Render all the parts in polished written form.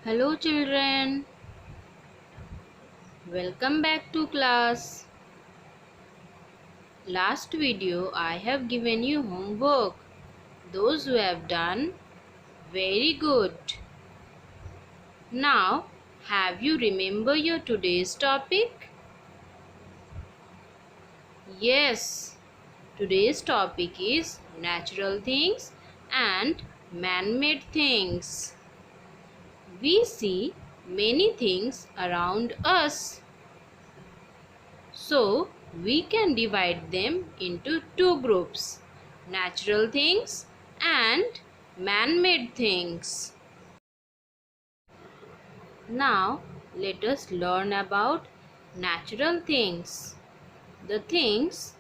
Hello children, welcome back to class. Last video I have given you homework. Those who have done, very good. Now, have you remember your today's topic? Yes, today's topic is natural things and man-made things. We see many things around us. So, we can divide them into two groups, natural things and man-made things. Now, let us learn about natural things. The things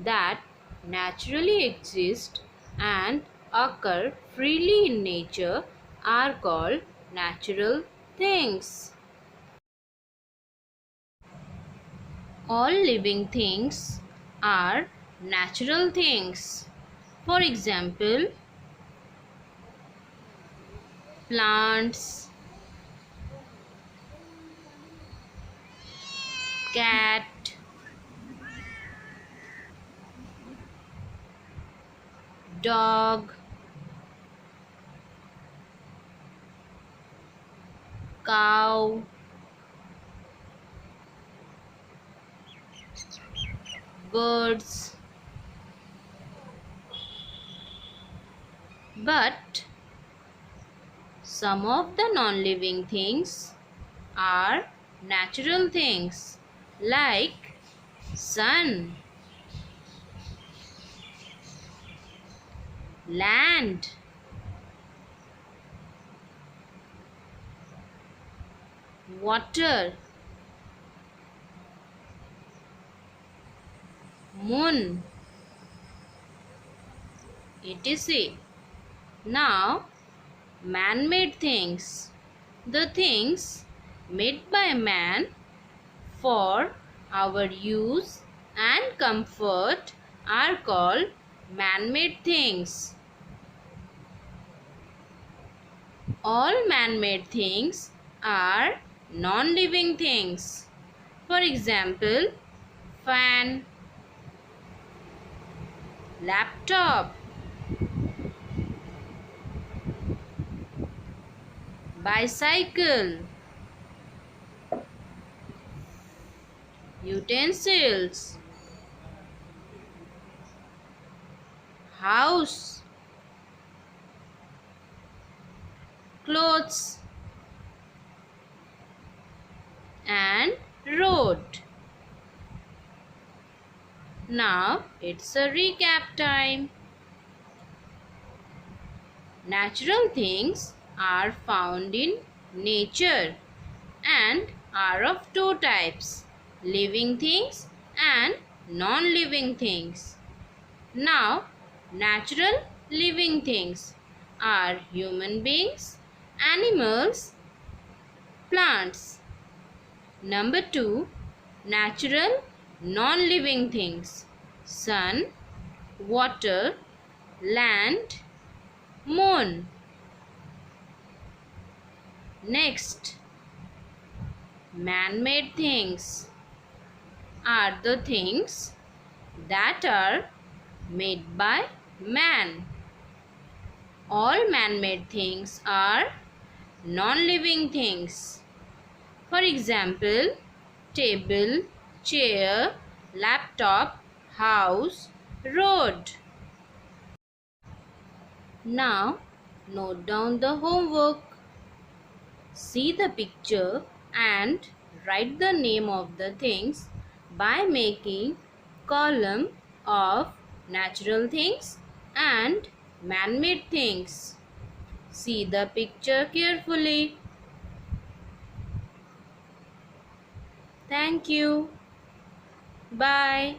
that naturally exist and occur freely in nature are called natural things. All living things are natural things. For example, plants, cat, dog, cow, birds. But some of the non-living things are natural things like sun, land, water, moon, etc. Now, man-made things. The things made by man for our use and comfort are called man-made things. All man-made things are non-living things. For example, fan, laptop, bicycle, utensils, house, clothes, and road. Now it's a recap time. Natural things are found in nature and are of two types, living things and non-living things. Now, natural living things are human beings, animals, plants. Number 2, natural non-living things, sun, water, land, moon. Next, man-made things are the things that are made by man. All man-made things are non-living things. For example, table, chair, laptop, house, road. Now, note down the homework. See the picture and write the name of the things by making column of natural things and man-made things. See the picture carefully. Thank you. Bye.